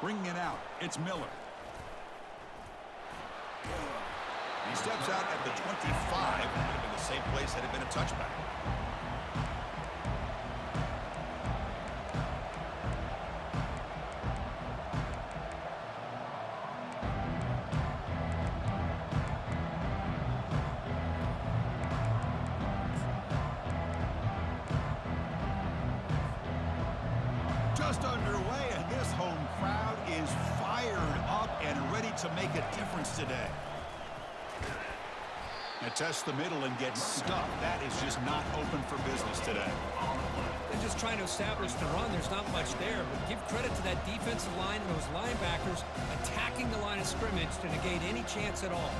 Bringing it out, it's Miller. He steps out at the 25. It would have been the same place had it been a touchback. Just underway, and this home crowd is fired up and ready to make a difference today. Now test the middle and get stuffed. That is just not open for business today. They're just trying to establish the run. There's not much there, but give credit to that defensive line and those linebackers attacking the line of scrimmage to negate any chance at all.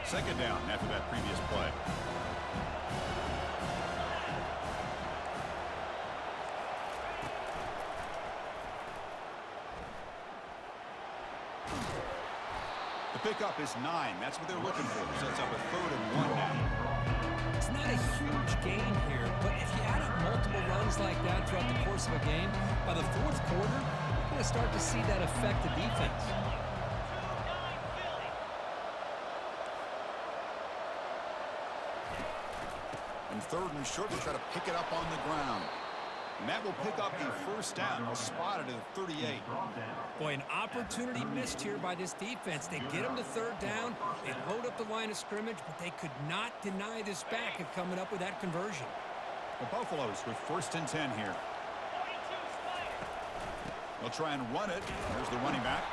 Second down after that previous play. The pickup is 9. That's what they're looking for. Sets up a 3rd and 1 now. It's not a huge gain here, but if you add up multiple runs like that throughout the course of a game, by the 4th quarter, you're going to start to see that affect the defense. And 3rd and short, they try to pick it up on the ground. And that will pick up a 1st down. They'll spot it at 38. Boy, an opportunity missed here by this defense. They get them to 3rd down. They load up the line of scrimmage, but they could not deny this back of coming up with that conversion. The Buffaloes with 1st and 10 here. They'll try and run it. There's the running back.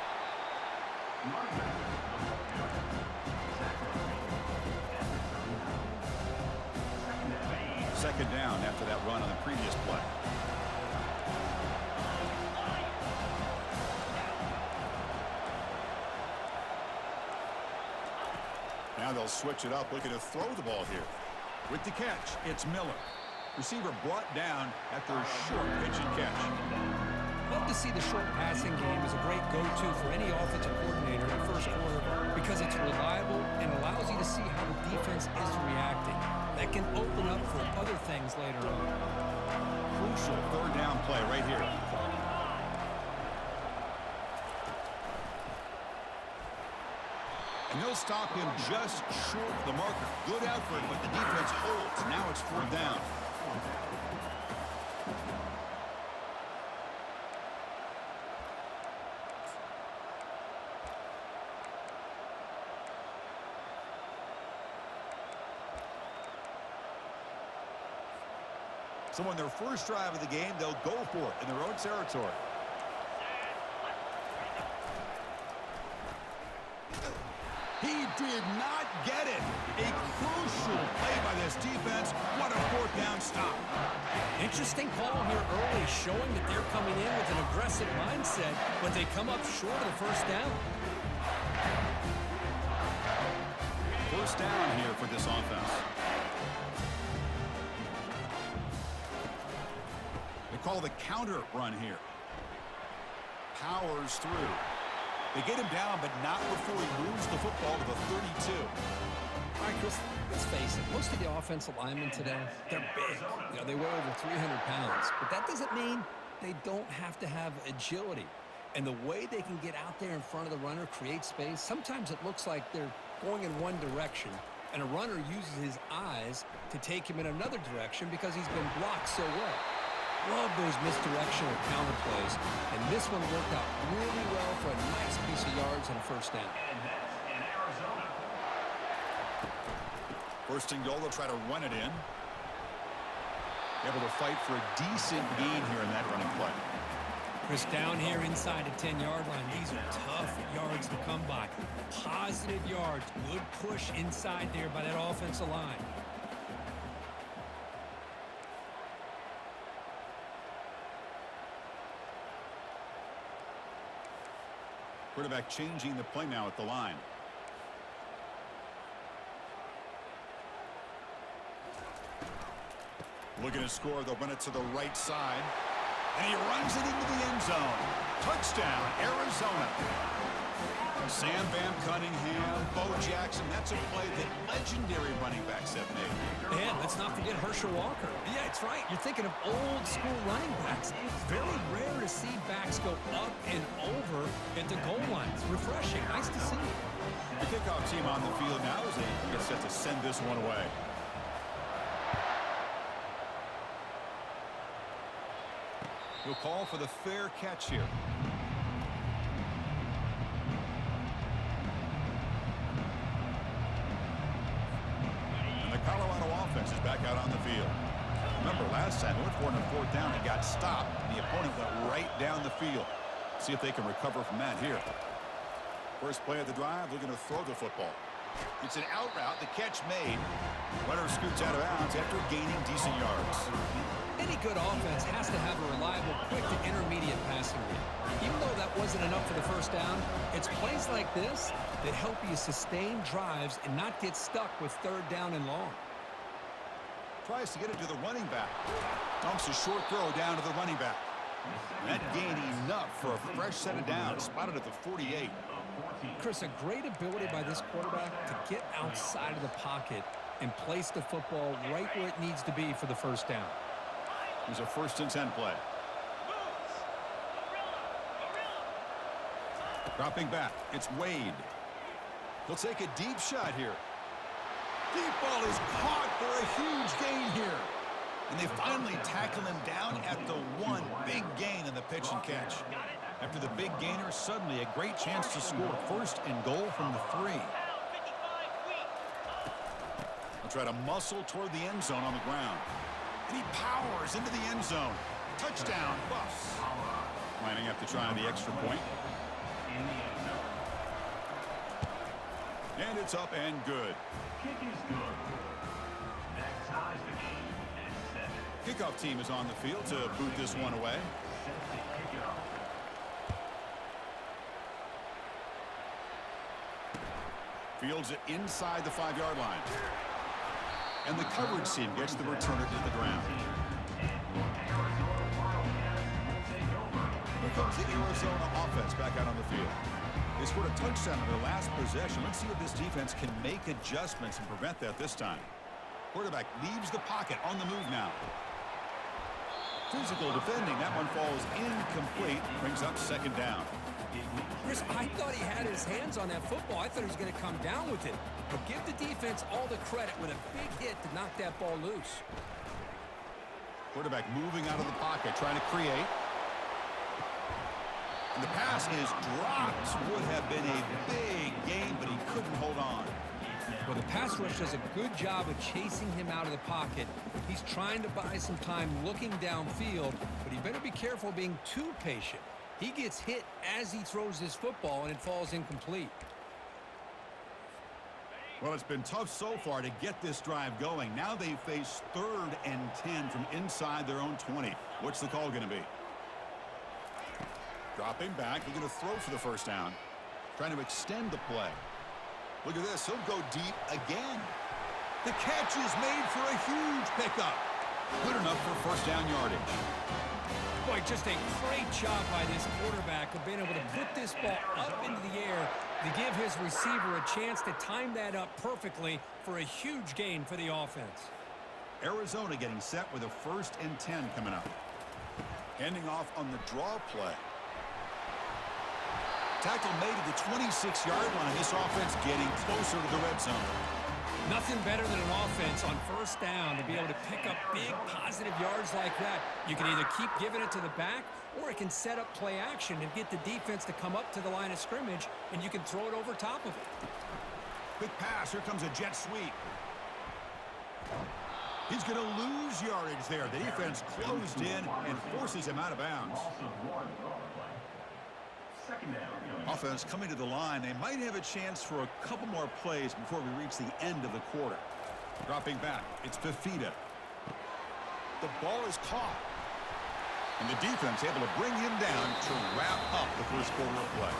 Second down after that run on the previous play. Now they'll switch it up, looking to throw the ball here. With the catch, it's Miller. Receiver brought down after a short pitch and catch. Love to see the short passing game as a great go-to for any offensive coordinator in the 1st quarter because it's reliable and allows you to see how the defense is reacting. That can open up for other things later on. Crucial 3rd down play right here. And they'll stop him just short of the marker. Good effort, but the defense holds. Now it's 4th down. So on their first drive of the game, they'll go for it in their own territory. He did not get it. A crucial play by this defense. What a 4th down stop. Interesting call here early, showing that they're coming in with an aggressive mindset, but they come up short of the 1st down. 1st down here for this offense. They call the counter run here. Powers through. They get him down, but not before he moves the football to the 32. All right, Chris, let's face it. Most of the offensive linemen today, they're big. You know, they weigh over 300 pounds. But that doesn't mean they don't have to have agility. And the way they can get out there in front of the runner, create space, sometimes it looks like they're going in one direction, and a runner uses his eyes to take him in another direction because he's been blocked so well. Love those misdirectional counter plays, and this one worked out really well for a nice piece of yards and a 1st down. 1st and goal, they'll try to run it in. Able to fight for a decent gain here in that running play. Chris, down here inside the 10-yard line, these are tough yards to come by. Positive yards, good push inside there by that offensive line. Quarterback changing the play now at the line. Looking to score, they'll run it to the right side. And he runs it into the end zone. Touchdown, Arizona. Sam Bam Cunningham, Bo Jackson. That's a play that legendary running backs have made. And let's not forget Herschel Walker. Yeah, it's right. You're thinking of old school running backs. Very rare to see backs go up and over at the goal line. It's refreshing. Nice to see. The kickoff team on the field now as they get set to send this one away. He'll call for the fair catch here. And the Colorado offense is back out on the field. Remember, last time they went for it on fourth down and got stopped. The opponent went right down the field. See if they can recover from that here. First play of the drive, looking to throw the football. It's an out route, the catch made. Runner scoots out of bounds after gaining decent yards. Any good offense has to have a reliable, quick to intermediate passing game. Even though that wasn't enough for the first down, it's plays like this that help you sustain drives and not get stuck with third down and long. Tries to get it to the running back. Dumps a short throw down to the running back. That gained enough for a fresh set of downs, spotted at the 48. Chris, a great ability by this quarterback to get outside of the pocket and place the football right where it needs to be for the first down. Here's a 1st and 10 play. Dropping back, it's Wade. He'll take a deep shot here. Deep ball is caught for a huge gain here. And they finally tackle him down at the 1. Big gain in the pitch and catch. After the big gainer, suddenly a great chance to score. 1st and goal from the 3. He'll try to muscle toward the end zone on the ground. And he powers into the end zone. Touchdown, Buffs. Lining up to try the extra point. And it's up and good. Kick is good. That ties the game at 7. Kickoff team is on the field to boot this one away. Set to kick it off. Fields it inside the 5-yard line. And the coverage team gets the returner to the ground. Here comes the Arizona offense back out on the field. They scored a touchdown in their last possession. Let's see if this defense can make adjustments and prevent that this time. Quarterback leaves the pocket on the move now. Physical defending. That one falls incomplete. Brings up 2nd down. Chris, I thought he had his hands on that football. I thought he was going to come down with it. But give the defense all the credit with a big hit to knock that ball loose. Quarterback moving out of the pocket, trying to create. And the pass is dropped. Would have been a big gain, but he couldn't hold on. Well, the pass rush does a good job of chasing him out of the pocket. He's trying to buy some time looking downfield, but he better be careful being too patient. He gets hit as he throws this football, and it falls incomplete. Well, it's been tough so far to get this drive going. Now they face 3rd and 10 from inside their own 20. What's the call going to be? Dropping back. They're going to throw for the 1st down. Trying to extend the play. Look at this. He'll go deep again. The catch is made for a huge pickup. Good enough for 1st down yardage. Boy, just a great job by this quarterback of being able to put this ball up into the air to give his receiver a chance to time that up perfectly for a huge gain for the offense. Arizona getting set with a 1st and 10 coming up. Handing off on the draw play. Tackle made at the 26-yard line. This offense getting closer to the red zone. Nothing better than an offense on 1st down to be able to pick up big positive yards like that. You can either keep giving it to the back, or it can set up play action and get the defense to come up to the line of scrimmage, and you can throw it over top of it. Quick pass. Here comes a jet sweep. He's going to lose yardage there. The defense closed in and forces him out of bounds. Offense coming to the line. They might have a chance for a couple more plays before we reach the end of the quarter. Dropping back, it's Fifita. The ball is caught. And the defense able to bring him down to wrap up the 1st quarter of play.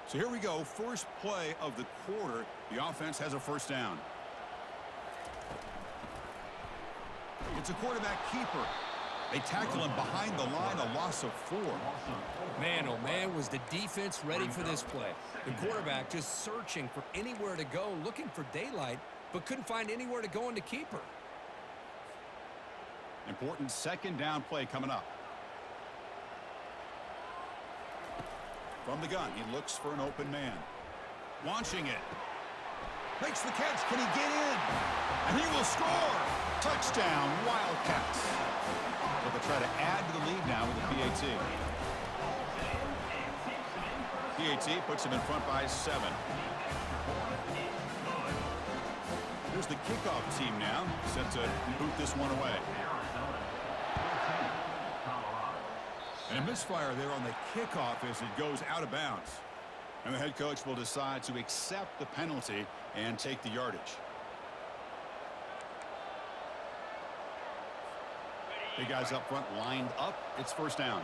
So here we go. 1st play of the quarter. The offense has a 1st down. It's a quarterback keeper. They tackle him behind the line, a loss of 4. Man, oh man, was the defense ready for this play. The quarterback just searching for anywhere to go, looking for daylight, but couldn't find anywhere to go in the keeper. Important second down play coming up. From the gun, he looks for an open man. Launching it. Makes the catch. Can he get in? And he will score. Touchdown, Wildcats. So they'll try to add to the lead now with the PAT. PAT puts him in front by 7. Here's the kickoff team now, set to boot this one away. And a misfire there on the kickoff as it goes out of bounds. And the head coach will decide to accept the penalty and take the yardage. Big guys up front lined up. It's first down.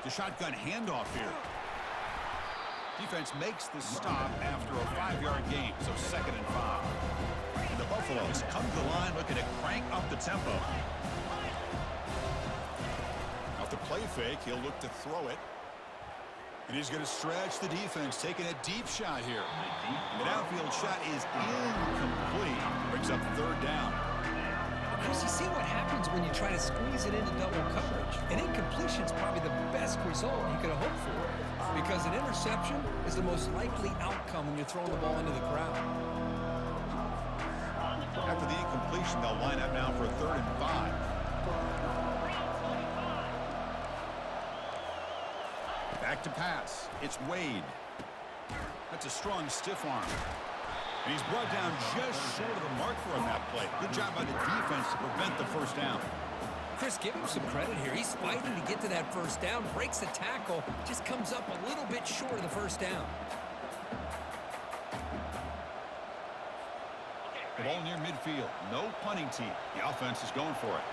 The shotgun handoff here. Defense makes the stop after a 5-yard gain, so 2nd and 5. And the Buffaloes come to the line looking to crank up the tempo. Off the play fake, he'll look to throw it. And he's going to stretch the defense, taking a deep shot here. The downfield shot is incomplete. Brings up 3rd down. Chris, you see what happens when you try to squeeze it into double coverage. An incompletion is probably the best result you could have hoped for, because an interception is the most likely outcome when you're throwing the ball into the crowd. After the incompletion, they'll line up now for 3rd and 5. Back to pass. It's Wade. That's a strong stiff arm. And he's brought down just short of the marker on that play. Good job by the defense to prevent the first down. Chris, give him some credit here. He's fighting to get to that first down, breaks the tackle, just comes up a little bit short of the first down. The ball near midfield. No punting team. The offense is going for it.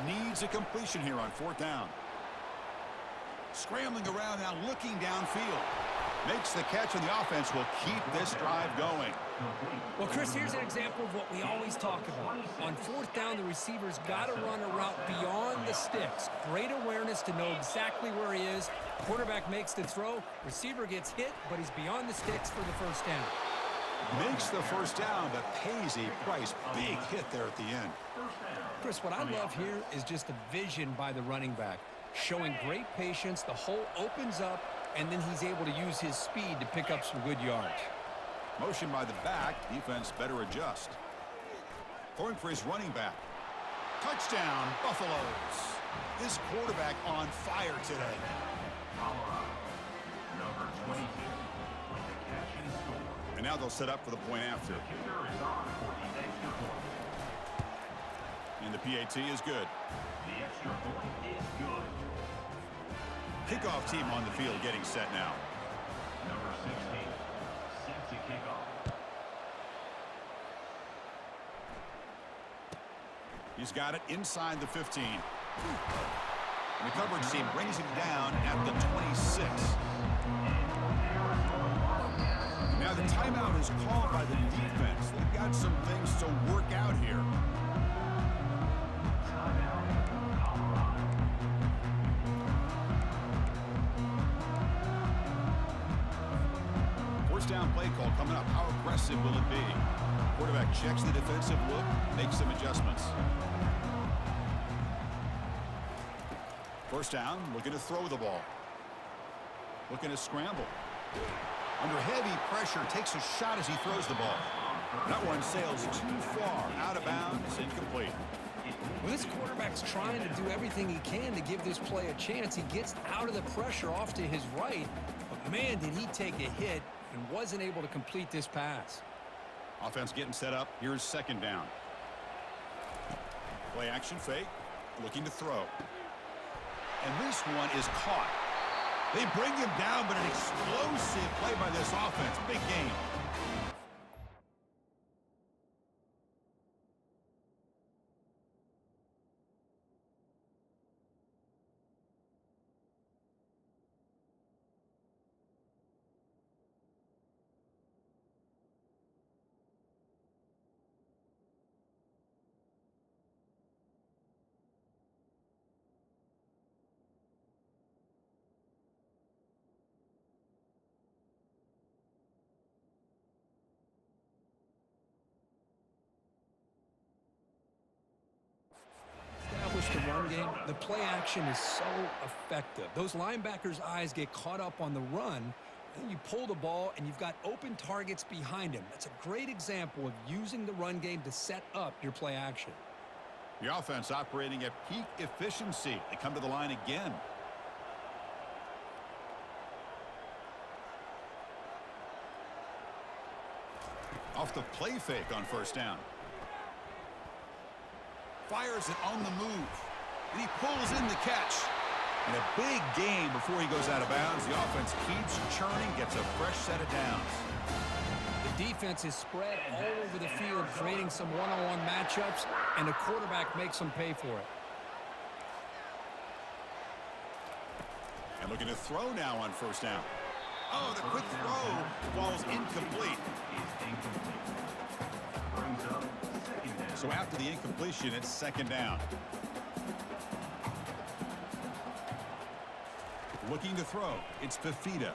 Needs a completion here on 4th down. Scrambling around now, looking downfield. Makes the catch, and the offense will keep this drive going. Well, Chris, here's an example of what we always talk about. On 4th down, the receiver's got to run a route beyond the sticks. Great awareness to know exactly where he is. Quarterback makes the throw. Receiver gets hit, but he's beyond the sticks for the first down. Makes the first down, but pays a price. Big hit there at the end. Chris, what I love here is just the vision by the running back. Showing great patience, the hole opens up, and then he's able to use his speed to pick up some good yards. Motion by the back. Defense better adjust. Throwing for his running back. Touchdown, Buffaloes. This quarterback on fire today. Number 22 with the catch and score. And now they'll set up for the point after. The kicker is on for the extra point. And the PAT is good. The extra point is good. Kickoff team on the field getting set now. Number 16 set to kick off. He's got it inside the 15. And the coverage team brings him down at the 26. Now the timeout is called by the defense. They've got some things to work out here. First down play call coming up. How aggressive will it be? Quarterback checks the defensive look, makes some adjustments. First down, looking to throw the ball. Looking to scramble. Under heavy pressure, takes a shot as he throws the ball. That one sails too far, out of bounds, incomplete. Well, this quarterback's trying to do everything he can to give this play a chance. He gets out of the pressure off to his right, but man, did he take a hit and wasn't able to complete this pass. Offense getting set up. Here's second down. Play action fake, looking to throw. And this one is caught. They bring him down, but an explosive play by this offense. Big game. the run game, the play action is so effective. Those linebackers' eyes get caught up on the run, and you pull the ball, and you've got open targets behind him. That's a great example of using the run game to set up your play action. The offense operating at peak efficiency. They come to the line again. Off the play fake on first down. Fires it on the move. And he pulls in the catch. And a big gain before he goes out of bounds. The offense keeps churning, gets a fresh set of downs. The defense is spread all over the field, creating some one-on-one matchups, and the quarterback makes them pay for it. And looking to throw now on first down. Oh, the quick throw falls incomplete. So after the incompletion, it's second down. Looking to throw. It's Fifita.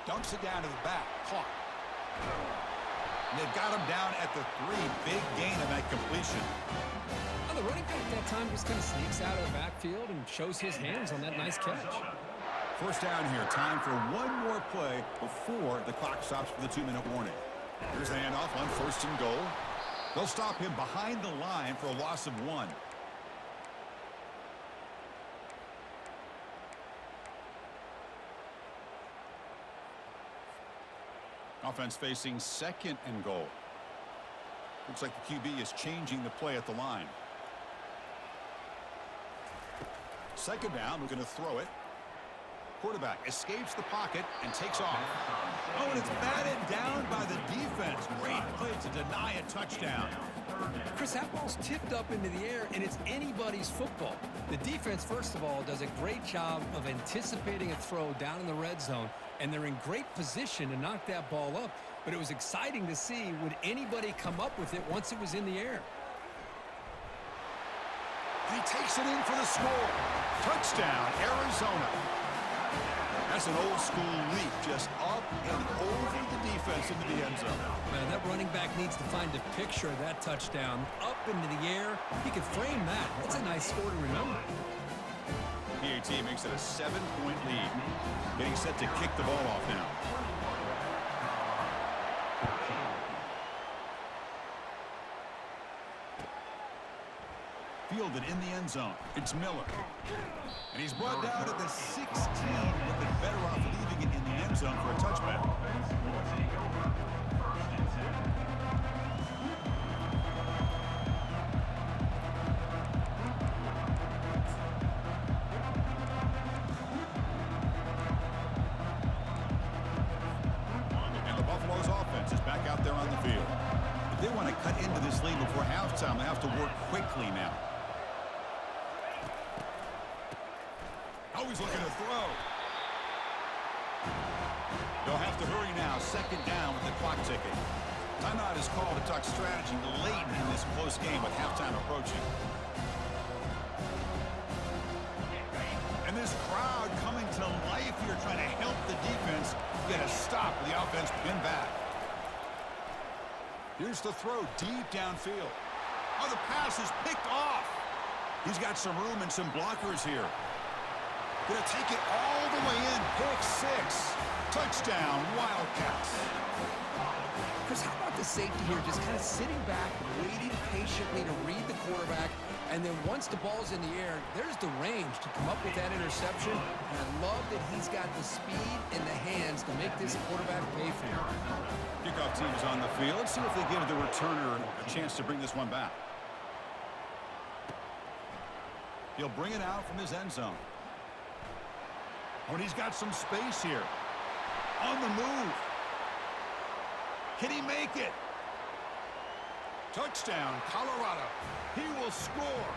Dumps it down to the back. Caught. And they've got him down at the 3. Big gain of that completion. Well, the running back that time just kind of sneaks out of the backfield and shows his hands on that nice catch. First down here. Time for one more play before the clock stops for the 2-minute warning. Here's the handoff on first and goal. They'll stop him behind the line for a loss of 1. Offense facing second and goal. Looks like the QB is changing the play at the line. Second down, we're going to throw it. Quarterback escapes the pocket and takes off. Oh, and it's batted down by the defense. Great play to deny a touchdown. Chris, that ball's tipped up into the air, and it's anybody's football. The defense, first of all, does a great job of anticipating a throw down in the red zone, and they're in great position to knock that ball up. But it was exciting to see, would anybody come up with it once it was in the air? And he takes it in for the score. Touchdown, Arizona. That's an old-school leap, just up and over the defense into the end zone. Man, that running back needs to find a picture of that touchdown. Up into the air, he could frame that. That's a nice score to remember. PAT makes it a 7-point lead. Getting set to kick the ball off now. Fielded in the end zone. It's Miller. And he's brought down at the 16. Would have been better off leaving it in the end zone for a touchback. And the Buffalo's offense is back out there on the field. If they want to cut into this lead before halftime, they have to work quickly now. Always looking to throw. They'll have to hurry now. Second down with the clock ticking. Timeout is called to talk strategy late in this close game with halftime approaching. And this crowd coming to life here trying to help the defense get a stop with the offense pinned back. Here's the throw deep downfield. Oh, the pass is picked off. He's got some room and some blockers here. Going to take it all the way in. Pick 6. Touchdown, Wildcats. Chris, how about the safety here? Just kind of sitting back, waiting patiently to read the quarterback. And then once the ball's in the air, there's the range to come up with that interception. And I love that he's got the speed in the hands to make this quarterback pay for it. Kickoff team is on the field. Let's see if they give the returner a chance to bring this one back. He'll bring it out from his end zone. Oh, and he's got some space here. On the move. Can he make it? Touchdown, Colorado. He will score.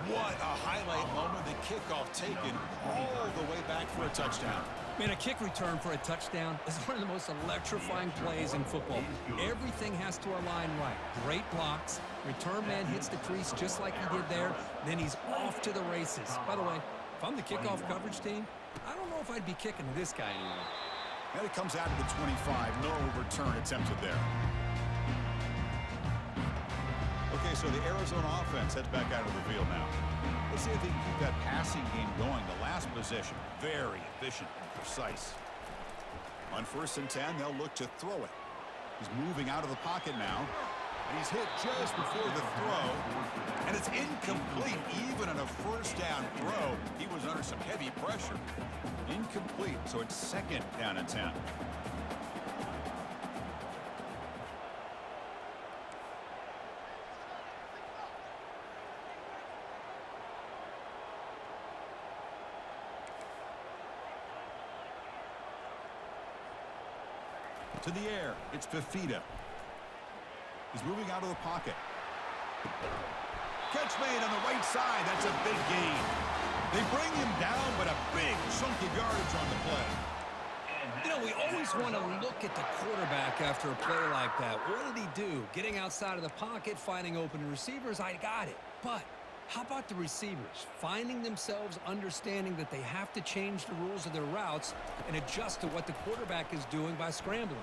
What a highlight moment. The kickoff taken all the way back for a touchdown. Man, a kick return for a touchdown is one of the most electrifying plays in football. Everything has to align right. Great blocks. Return man hits the crease just like he did there. Then he's off to the races. By the way, if I'm the kickoff coverage team, I don't know if I'd be kicking to this guy anymore. And it comes out to the 25. No return attempted there. Okay, Okay, so the Arizona offense heads back out of the field now. Let's see if they can keep that passing game going. The last possession, very efficient and precise. On 1st and 10, they'll look to throw it. He's moving out of the pocket now. And he's hit just before the throw. And it's incomplete. Even on a 1st down throw, he was under some heavy pressure. Incomplete, so it's 2nd down and 10. To the air, it's Fifita. He's moving out of the pocket. Catch made on the right side. That's a big gain. They bring him down, but a big chunk of yardage on the play. You know, we always want to look at the quarterback after a play like that. What did he do? Getting outside of the pocket, finding open receivers, I got it. But how about the receivers? Finding themselves understanding that they have to change the rules of their routes and adjust to what the quarterback is doing by scrambling.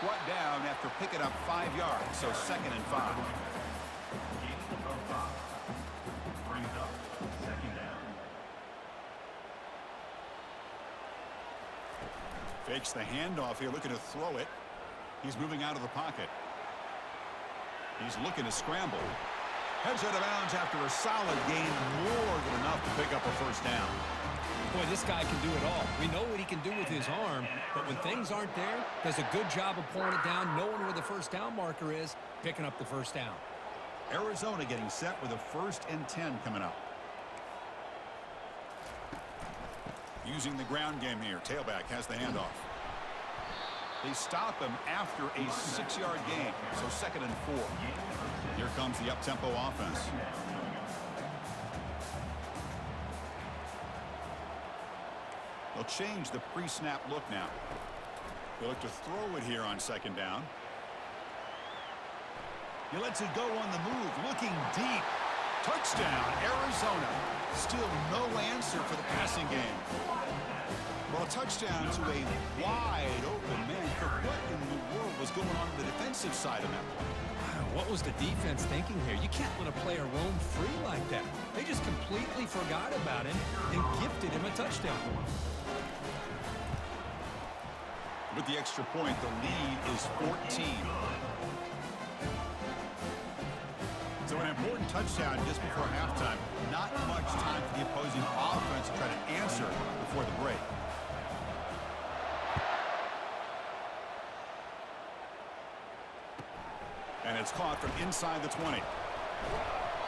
Brought down after picking up 5 yards, so 2nd and 5. Gain of 5. Brings up 2nd down. Fakes the handoff here, looking to throw it. He's moving out of the pocket. He's looking to scramble. Heads out of bounds after a solid gain, more than enough to pick up a 1st down. Boy, this guy can do it all. We know what he can do with his arm, but when things aren't there, does a good job of pulling it down, knowing where the 1st down marker is, picking up the 1st down. Arizona getting set with a 1st and 10 coming up. Using the ground game here. Tailback has the handoff. They stop him after a 6-yard gain, so 2nd and 4. Here comes the up-tempo offense. They'll change the pre-snap look now. They look to throw it here on 2nd down. He lets it go on the move, looking deep. Touchdown, Arizona. Still no answer for the passing game. Well, a touchdown to a wide open man. What in the world was going on the defensive side of that play? Wow, what was the defense thinking here? You can't let a player roam free like that. They just completely forgot about him and gifted him a touchdown. With the extra point, the lead is 14. So an important touchdown just before halftime. Not much time for the opposing offense to try to answer before the break. And it's caught from inside the 20.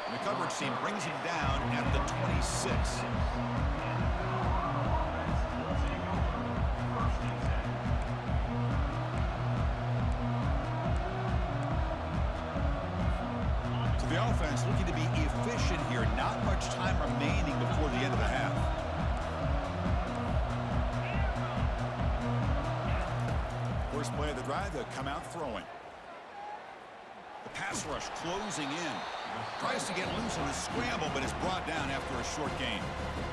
And the coverage team brings him down at the 26. The offense looking to be efficient here. Not much time remaining before the end of the half. First play of the drive, they'll come out throwing. The pass rush closing in. Tries to get loose on a scramble, but is brought down after a short gain.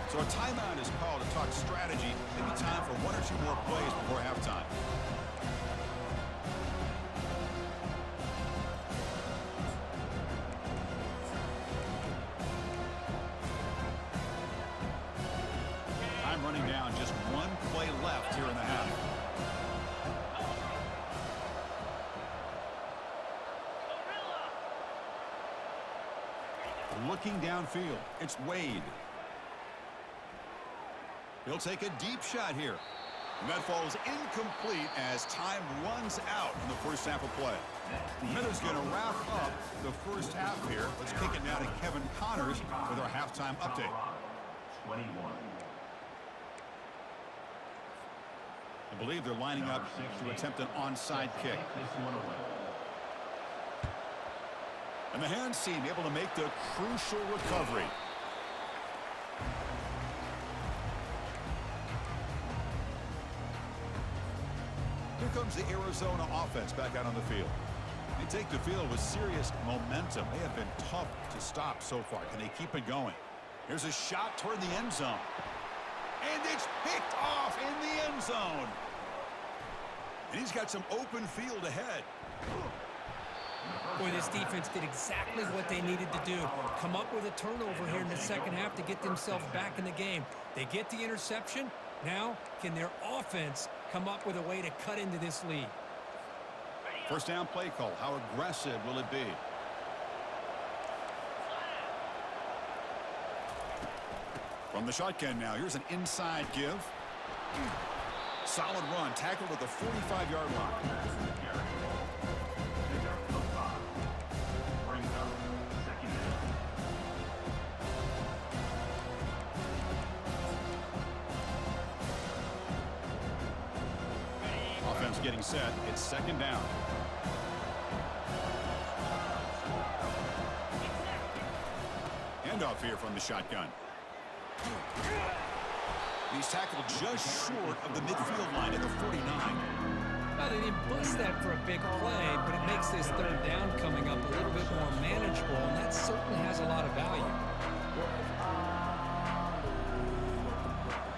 So a timeout is called to talk strategy. Maybe time for 1 or 2 more plays before halftime. Running down, just 1 play left here in the half. Looking downfield, it's Wade. He'll take a deep shot here. And that falls incomplete as time runs out in the first half of play. Miller's going to wrap up the first half here. Let's kick it now to Kevin Connors with our halftime update. 21. I believe they're lining up to attempt an onside kick. And the hands team able to make the crucial recovery. Here comes the Arizona offense back out on the field. They take the field with serious momentum. They have been tough to stop so far. Can they keep it going? Here's a shot toward the end zone. And it's picked off in the end zone. And he's got some open field ahead. Boy, this defense did exactly what they needed to do. Come up with a turnover here in the second half to get themselves back in the game. They get the interception. Now, can their offense come up with a way to cut into this lead? First down play call. How aggressive will it be? From the shotgun now. Here's an inside give. Solid run. Tackled at the 45-yard line. Offense getting set. It's second down. Handoff here from the shotgun. He's tackled just short of the midfield line at the 49. Well, they didn't bust that for a big play, but it makes this third down coming up a little bit more manageable, and that certainly has a lot of value.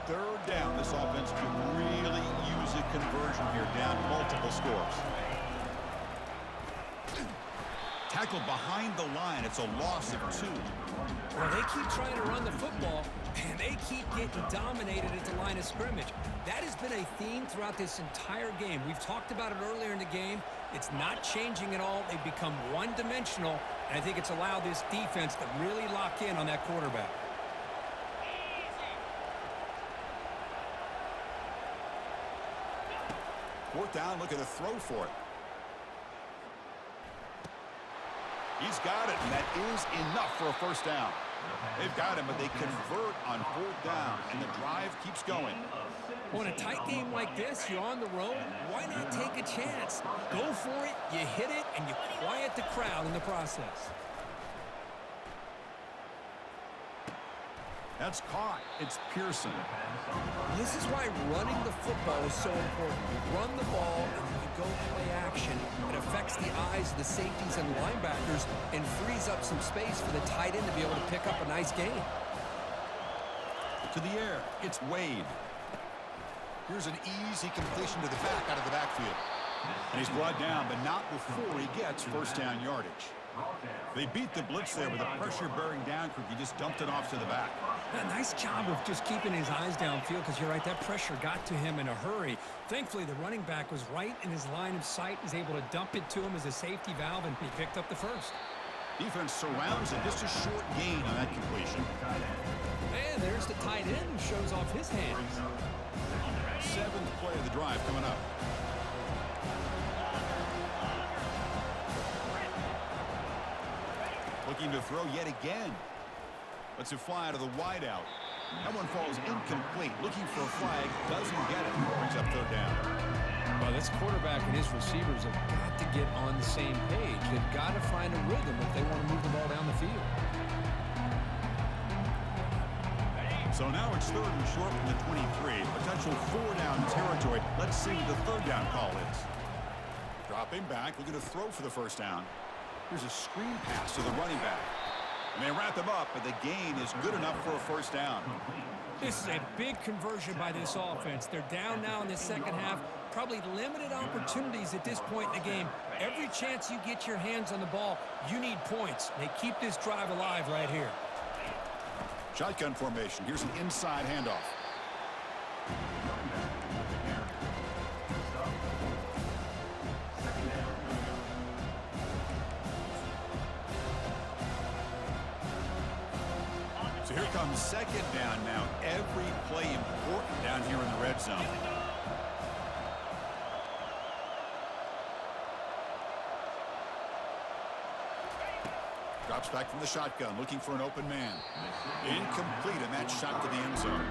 Third down. This offense could really use a conversion here, down multiple scores. Tackled behind the line. It's a loss of 2. Well, they keep trying to run the football, and they keep getting dominated at the line of scrimmage. That has been a theme throughout this entire game. We've talked about it earlier in the game. It's not changing at all. They've become one-dimensional, and I think it's allowed this defense to really lock in on that quarterback. Fourth down, look at the throw for it. He's got it, and that is enough for a first down. They've got him, but they convert on fourth down, and the drive keeps going. Well, in a tight game like this, you're on the road. Why not take a chance? Go for it, you hit it, and you quiet the crowd in the process. That's caught. It's Pearson. This is why running the football is so important. You run the ball, and then you go play action. It affects the eyes of the safeties and linebackers and frees up some space for the tight end to be able to pick up a nice gain. To the air, it's Wade. Here's an easy completion to the back out of the backfield. And he's brought down, but not before he gets first down yardage. They beat the blitz there with a pressure bearing down crew. He just dumped it off to the back. A nice job of just keeping his eyes downfield, because you're right, that pressure got to him in a hurry. Thankfully, the running back was right in his line of sight. He's able to dump it to him as a safety valve, and he picked up the first. Defense surrounds it. Just a short gain on that completion. And there's the tight end who shows off his hands. Seventh play of the drive coming up. Looking to throw yet again. Lets it fly out of the wideout. That one falls incomplete. Looking for a flag. Doesn't get it. Brings up third down. Well, this quarterback and his receivers have got to get on the same page. They've got to find a rhythm if they want to move the ball down the field. So now it's third and short from the 23. Potential 4-down territory. Let's see what the third down call is. Dropping back. Looking to throw for the first down. Here's a screen pass to the running back. And they wrap him up, but the gain is good enough for a first down. This is a big conversion by this offense. They're down now in the second half. Probably limited opportunities at this point in the game. Every chance you get your hands on the ball, you need points. They keep this drive alive right here. Shotgun formation. Here's an inside handoff. So here comes second down now. Every play important down here in the red zone. Drops back from the shotgun, looking for an open man. Incomplete, and that shot to the end zone.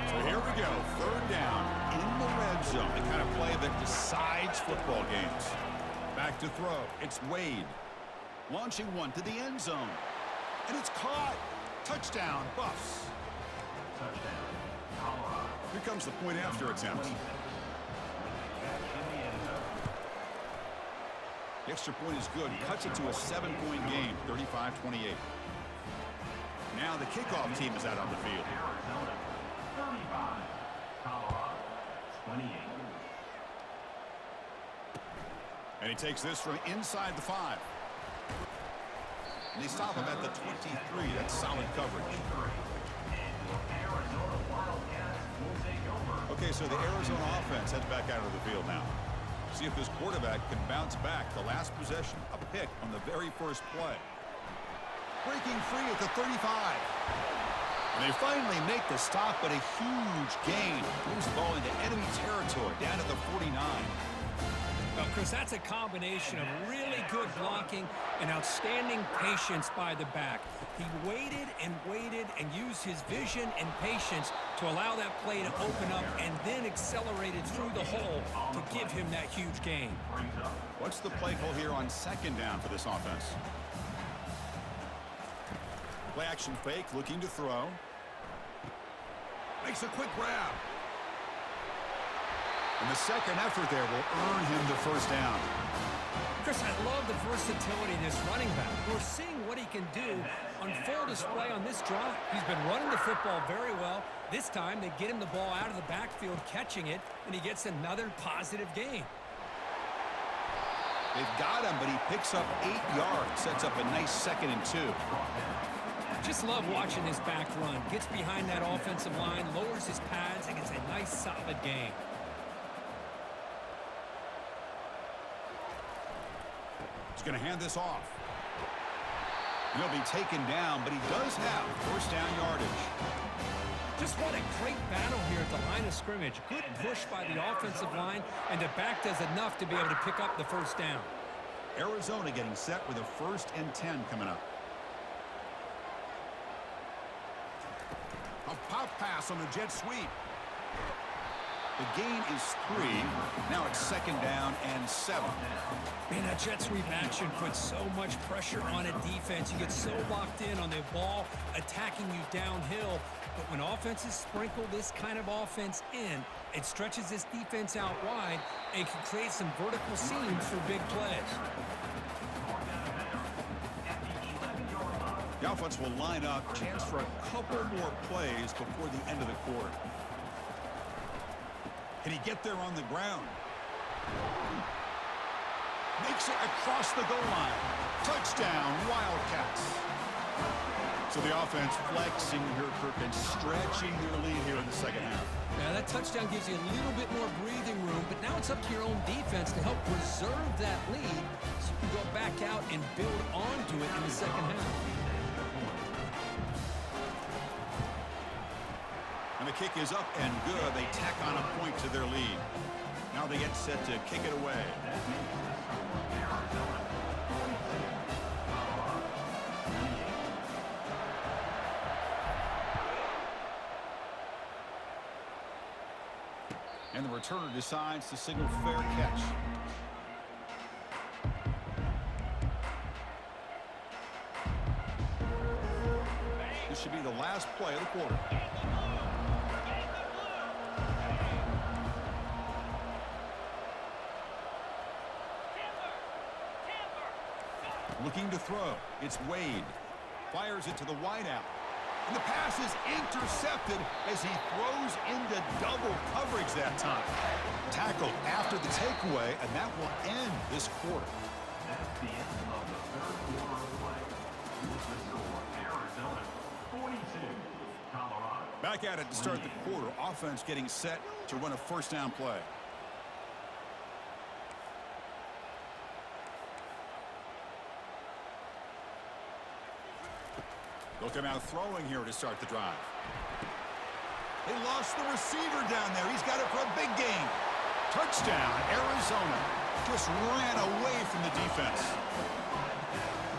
So here we go, third down in the red zone. The kind of play that decides football games. Back to throw. It's Wade. Launching one to the end zone. And it's caught. Touchdown, Buffs. Here comes the point after attempt. The extra point is good. Cuts it to a 7-point game, 35-28. Now the kickoff team is out on the field. And he takes this from inside the 5. And they stop him at the 23. That's solid coverage. Okay, so the Arizona offense heads back out of the field now. See if this quarterback can bounce back. The last possession, a pick on the very first play. Breaking free at the 35. And they finally make the stop, but a huge gain. Moves the ball into enemy territory, down to the 49. Well, Chris, that's a combination of really good blocking and outstanding patience by the back. He waited and used his vision and patience to allow that play to open up and then accelerated through the hole to give him that huge gain. What's the play call here on second down for this offense? Play action fake, looking to throw. Makes a quick grab. And the second effort there will earn him the first down. Chris, I love the versatility of this running back. We're seeing what he can do on full display on this drive. He's been running the football very well. This time, they get him the ball out of the backfield, catching it, and he gets another positive gain. They've got him, but he picks up 8 yards, sets up a nice 2nd and 2. Just love watching this back run. Gets behind that offensive line, lowers his pads, and gets a nice, solid gain. He's going to hand this off. He'll be taken down, but he does have first down yardage. Just what a great battle here at the line of scrimmage. Good push by the offensive line, and the back does enough to be able to pick up the first down. Arizona getting set with a 1st and 10 coming up. A pop pass on the jet sweep. The gain is 3. Now it's 2nd down and 7. Man, that jet sweep action puts so much pressure on a defense. You get so locked in on the ball attacking you downhill. But when offenses sprinkle this kind of offense in, it stretches this defense out wide and can create some vertical seams for big plays. The offense will line up. Chance for a couple more plays before the end of the quarter. Can he get there on the ground? Makes it across the goal line. Touchdown, Wildcats. So the offense flexing here, Kirk, and stretching their lead here in the second half. Now, that touchdown gives you a little bit more breathing room, but now it's up to your own defense to help preserve that lead so you can go back out and build onto it in the second half. And the kick is up and good. They tack on a point to their lead. Now they get set to kick it away. And the returner decides to signal fair catch. This should be the last play of the quarter. Looking to throw. It's Wade. Fires it to the wideout. And the pass is intercepted as he throws into double coverage that time. Tackled after the takeaway, and that will end this quarter. That's the end of the third quarter of play. With the score, Arizona 42, Colorado. Back at it to start the quarter. Offense getting set to run a first down play. They'll come out throwing here to start the drive. They lost the receiver down there. He's got it for a big gain. Touchdown, Arizona. Just ran away from the defense.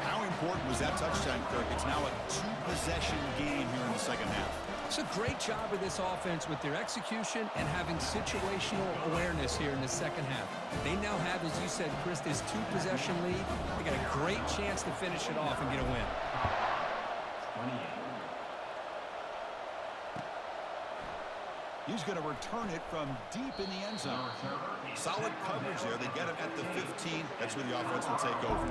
How important was that touchdown, Kirk? It's now a 2-possession game here in the second half. It's a great job of this offense with their execution and having situational awareness here in the second half. They now have, as you said, Chris, this 2-possession lead. They got a great chance to finish it off and get a win. He's going to return it from deep in the end zone. Solid coverage there. They get it at the 15. That's where the offense will take over.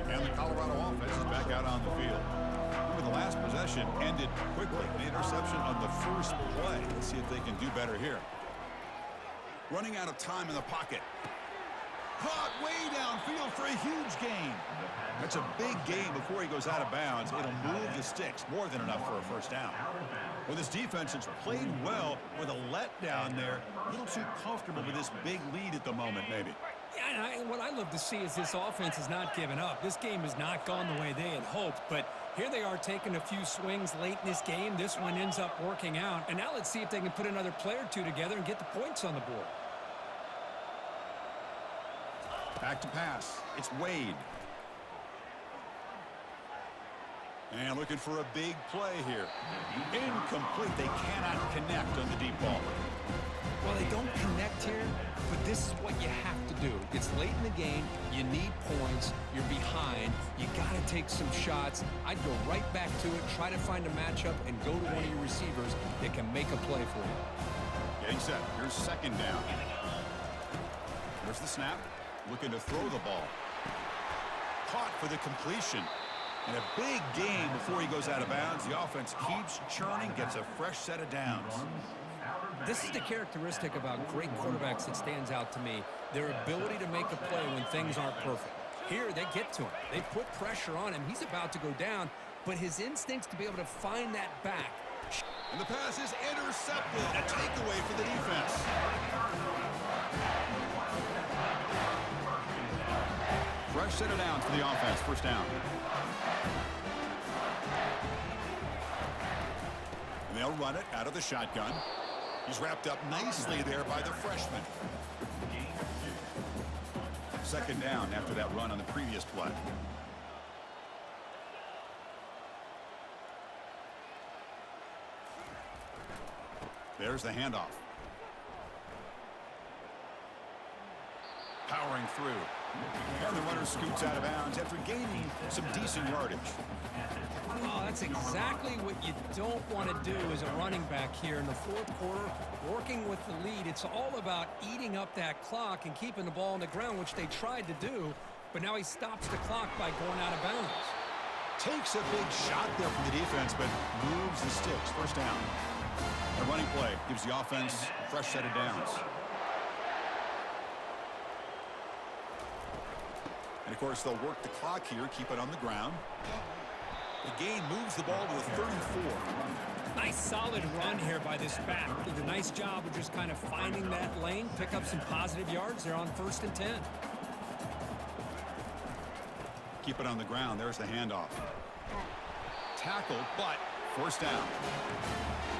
And the Colorado offense is back out on the field. Remember, the last possession ended quickly. An interception on first play. Let's see if they can do better here. Running out of time in the pocket. Caught way downfield for a huge gain. That's a big gain before he goes out of bounds. It'll move the sticks, more than enough for a first down. Well, this defense has played well with a letdown there. A little too comfortable with this big lead at the moment, maybe. Yeah, and what I love to see is this offense has not given up. This game has not gone the way they had hoped, but here they are taking a few swings late in this game. This one ends up working out, and now let's see if they can put another play or two together and get the points on the board. Back to pass. It's Wade. And looking for a big play here. Incomplete. They cannot connect on the deep ball. Well, they don't connect here, but this is what you have to do. It's late in the game. You need points. You're behind. You got to take some shots. I'd go right back to it, try to find a matchup, and go to one of your receivers that can make a play for you. Getting set. Here's second down. There's the snap. Looking to throw the ball. Caught for the completion. And a big gain before he goes out of bounds. The offense keeps churning, gets a fresh set of downs. This is the characteristic about great quarterbacks that stands out to me. Their ability to make a play when things aren't perfect. Here, they get to him. They put pressure on him. He's about to go down, but his instincts to be able to find that back. And the pass is intercepted. A takeaway for the defense. Fresh set of downs for the offense. First down. And they'll run it out of the shotgun. He's wrapped up nicely there by the freshman. Second down after that run on the previous play. There's the handoff. Powering through. And the runner scoots out of bounds after gaining some decent yardage. Oh, that's exactly what you don't want to do as a running back here in the fourth quarter. Working with the lead, it's all about eating up that clock and keeping the ball on the ground, which they tried to do, but now he stops the clock by going out of bounds. Takes a big shot there from the defense, but moves the sticks. First down. A running play gives the offense a fresh set of downs. And, of course, they'll work the clock here, keep it on the ground. The gain moves the ball to the 34. Nice solid run here by this back. Did a nice job of just kind of finding that lane, pick up some positive yards there on 1st and 10. Keep it on the ground. There's the handoff. Tackled, but first down.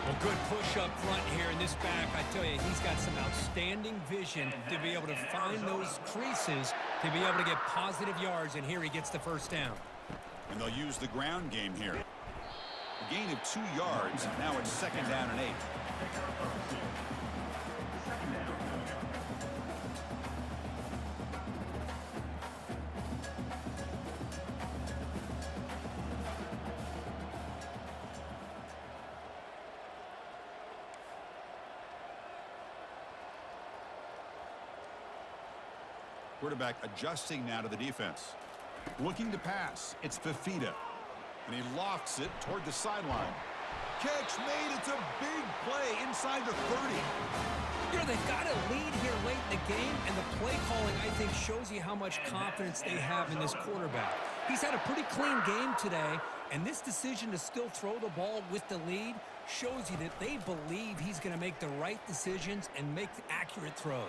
Well, good push up front here in this back. I tell you, he's got some outstanding vision to be able to find those creases, to be able to get positive yards, and here he gets the first down. And they'll use the ground game here. A gain of 2 yards. Now it's second down and 8. Quarterback adjusting now to the defense. Looking to pass. It's Fifita. And he lofts it toward the sideline. Catch made. It's a big play inside the 30. You know, they've got a lead here late in the game, and the play calling, I think, shows you how much confidence they have in this quarterback. He's had a pretty clean game today, and this decision to still throw the ball with the lead shows you that they believe he's going to make the right decisions and make accurate throws.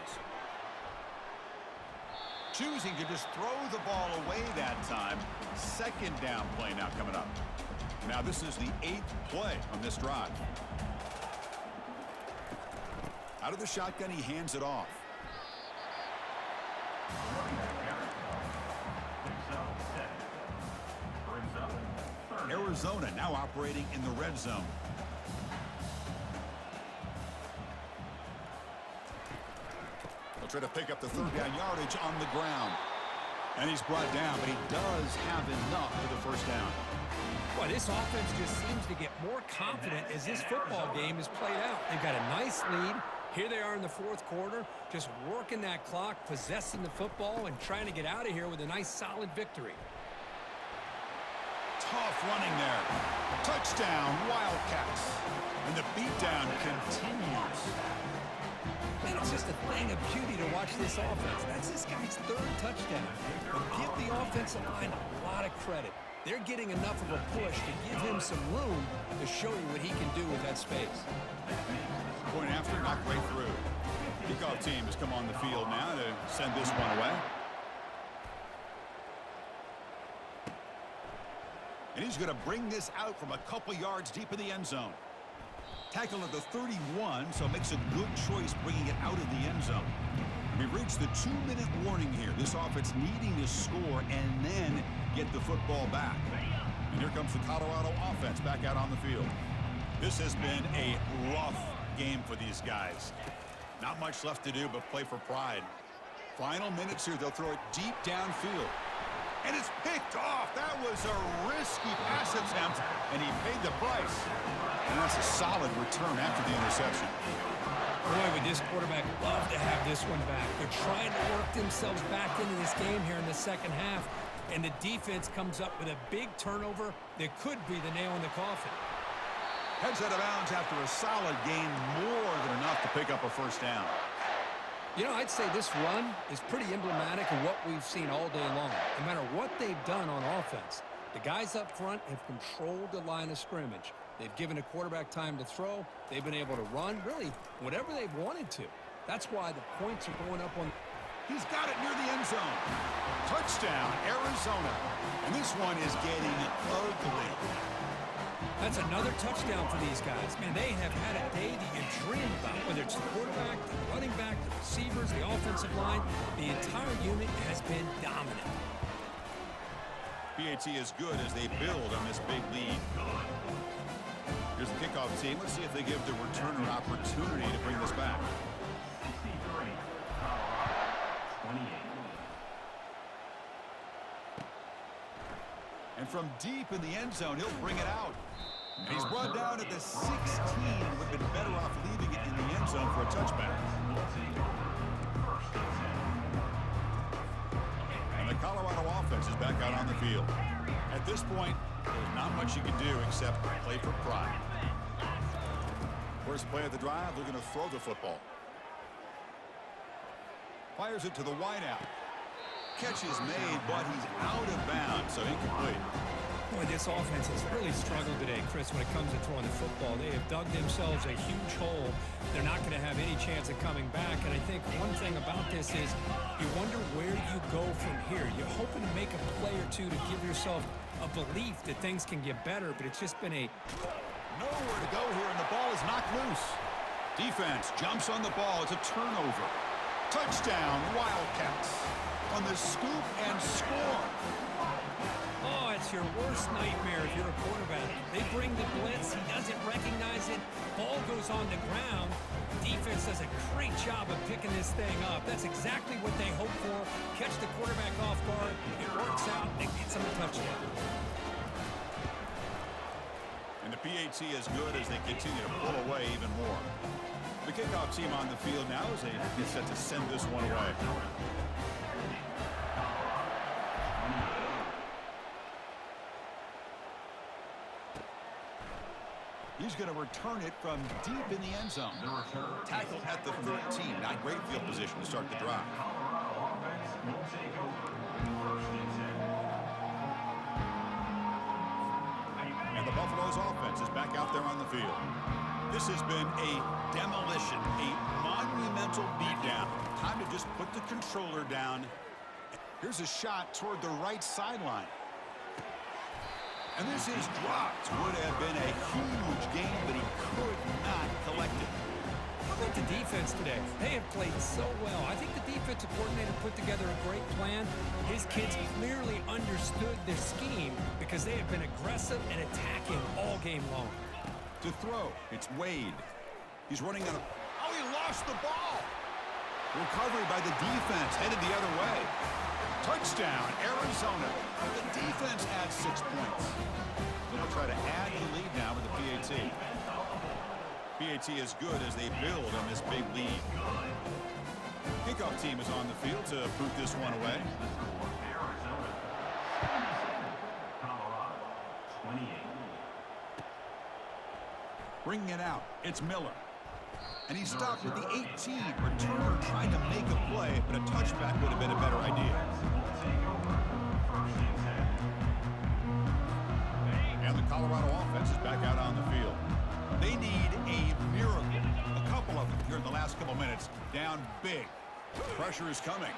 Choosing to just throw the ball away that time. Second down play now coming up. Now this is the 8th play on this drive. Out of the shotgun, he hands it off. Arizona now operating in the red zone. Try to pick up the third down yardage on the ground. And he's brought down, but he does have enough for the first down. Boy, this offense just seems to get more confident as this football game is played out. They've got a nice lead. Here they are in the fourth quarter, just working that clock, possessing the football, and trying to get out of here with a nice, solid victory. Tough running there. Touchdown, Wildcats. And the beat touchdown continues. Man, it's just a thing of beauty to watch this offense. That's this guy's third touchdown. But give the offensive line a lot of credit. They're getting enough of a push to give him some room to show you what he can do with that space. Point after, knocked right through. Kickoff team has come on the field now to send this one away. And he's going to bring this out from a couple yards deep in the end zone. Tackle at the 31, so makes a good choice bringing it out of the end zone. We've reached the 2-minute warning here. This offense needing to score and then get the football back. And here comes the Colorado offense back out on the field. This has been a rough game for these guys. Not much left to do but play for pride. Final minutes here, they'll throw it deep downfield. And it's picked off. That was a risky pass attempt, and he paid the price. And that's a solid return after the interception. Boy, would this quarterback love to have this one back. They're trying to work themselves back into this game here in the second half, and the defense comes up with a big turnover that could be the nail in the coffin. Heads out of bounds after a solid gain, more than enough to pick up a first down. You know, I'd say this run is pretty emblematic of what we've seen all day long. No matter what they've done on offense, the guys up front have controlled the line of scrimmage. They've given a quarterback time to throw. They've been able to run, really, whatever they've wanted to. That's why the points are going up on. He's got it near the end zone. Touchdown, Arizona. And this one is getting ugly. That's another touchdown for these guys. Man, they have had a day that you dream about, whether it's the quarterback, the running back, the receivers, the offensive line. The entire unit has been dominant. PAT is good as they build on this big lead. Here's the kickoff team. Let's see if they give the returner an opportunity to bring this back. 63, Colorado, 28. And from deep in the end zone, he'll bring it out. And he's brought down at the 16. Would have been better off leaving it in the end zone for a touchback. And the Colorado offense is back out on the field. At this point, there's not much you can do except play for pride. First play of the drive, they're going to throw the football. Fires it to the wideout. Catch is made, but he's out of bounds, so incomplete. Boy, this offense has really struggled today, Chris, when it comes to throwing the football. They have dug themselves a huge hole. They're not going to have any chance of coming back. And I think one thing about this is you wonder where you go from here. You're hoping to make a play or two to give yourself a belief that things can get better, but it's just been a... Nowhere to go here, and the ball is knocked loose. Defense jumps on the ball. It's a turnover. Touchdown, Wildcats. On the scoop and score. Oh, it's your worst nightmare if you're a quarterback. They bring the blitz. He doesn't recognize it. Ball goes on the ground. Defense does a great job of picking this thing up. That's exactly what they hope for. Catch the quarterback off guard. It works out. It gets them a touchdown. And the PAT is good as they continue to pull away even more. The kickoff team on the field now as they get set to send this one away. He's going to return it from deep in the end zone. Tackle at the 13. Not great field position to start the drive. And the Buffaloes offense is back out there on the field. This has been a demolition, a monumental beatdown. Time to just put the controller down. Here's a shot toward the right sideline. And this is dropped. Would have been a huge game, but he could not collect it. How about the defense today? They have played so well. I think the defensive coordinator put together a great plan. His kids clearly understood their scheme because they have been aggressive and attacking all game long. To throw, it's Wade. He's running on a... Oh, he lost the ball. Recovery by the defense, headed the other way. Touchdown, Arizona. The defense adds 6 points. They'll try to add the lead now with the PAT. PAT is good as they build on this big lead. Kickoff team is on the field to boot this one away. Bringing it out, it's Miller. And he stopped at the 18. Returner trying to make a play, but a touchback would have been a better idea. And the Colorado offense is back out on the field. They need a miracle. A couple of them here in the last couple minutes. Down big. Pressure is coming.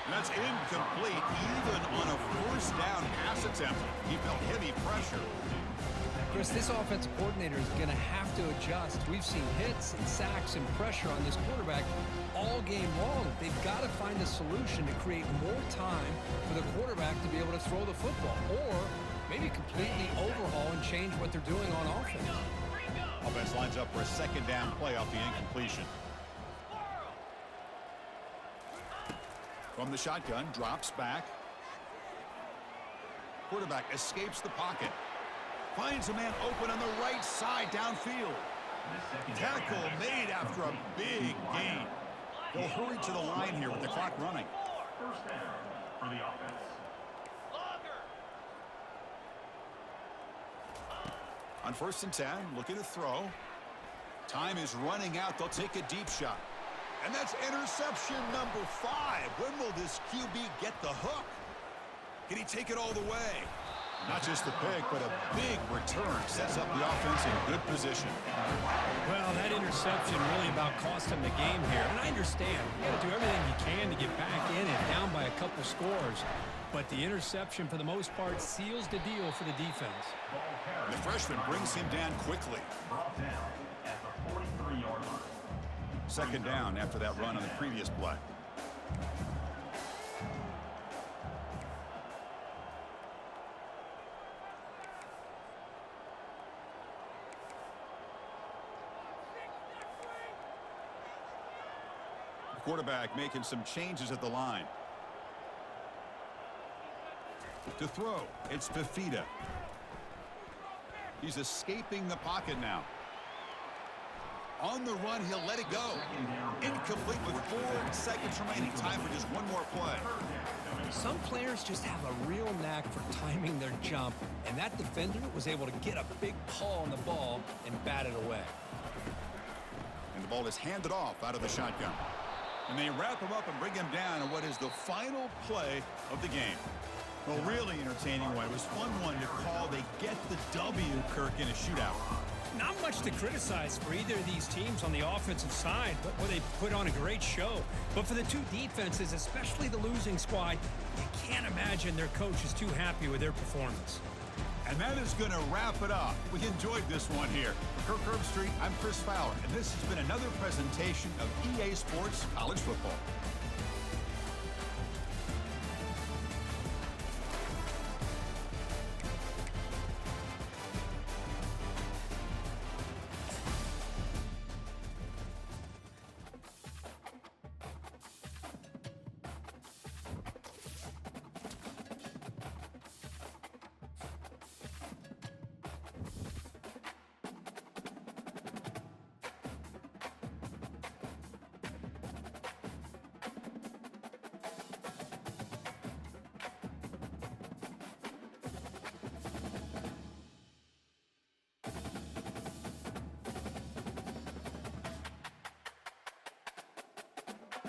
And that's incomplete, even on a first down pass attempt. He felt heavy pressure. Chris, this offensive coordinator is going to have to adjust. We've seen hits and sacks and pressure on this quarterback all game long. They've got to find a solution to create more time for the quarterback to be able to throw the football, or maybe completely overhaul and change what they're doing on offense. Offense lines up for a second down play off the incompletion. From the shotgun, drops back. Quarterback escapes the pocket. Finds a man open on the right side downfield. Tackle made after a big gain. They'll hurry to the line here with the clock running. First down for the offense. On 1st and 10, looking to throw. Time is running out. They'll take a deep shot. And that's interception number 5. When will this QB get the hook? Can he take it all the way? Not just the pick, but a big return sets up the offense in good position. Well, that interception really about cost him the game here. And I understand. You got to do everything you can to get back in it, down by a couple scores. But the interception, for the most part, seals the deal for the defense. The freshman brings him down quickly. Brought down at the 43-yard line. Second down after that run on the previous play. The quarterback making some changes at the line. To throw, it's Fifita. He's escaping the pocket now. On the run, he'll let it go. Incomplete with 4 seconds remaining. Time for just one more play. Some players just have a real knack for timing their jump, and that defender was able to get a big paw on the ball and bat it away. And the ball is handed off out of the shotgun. And they wrap him up and bring him down in what is the final play of the game. Well, really entertaining one. It was fun one to call. They get the W, Kirk, in a shootout. Not much to criticize for either of these teams on the offensive side, but where they put on a great show. But for the two defenses, especially the losing squad, you can't imagine their coach is too happy with their performance. And that is going to wrap it up. We enjoyed this one here. For Kirk Herbstreit, I'm Chris Fowler, and this has been another presentation of EA Sports College Football.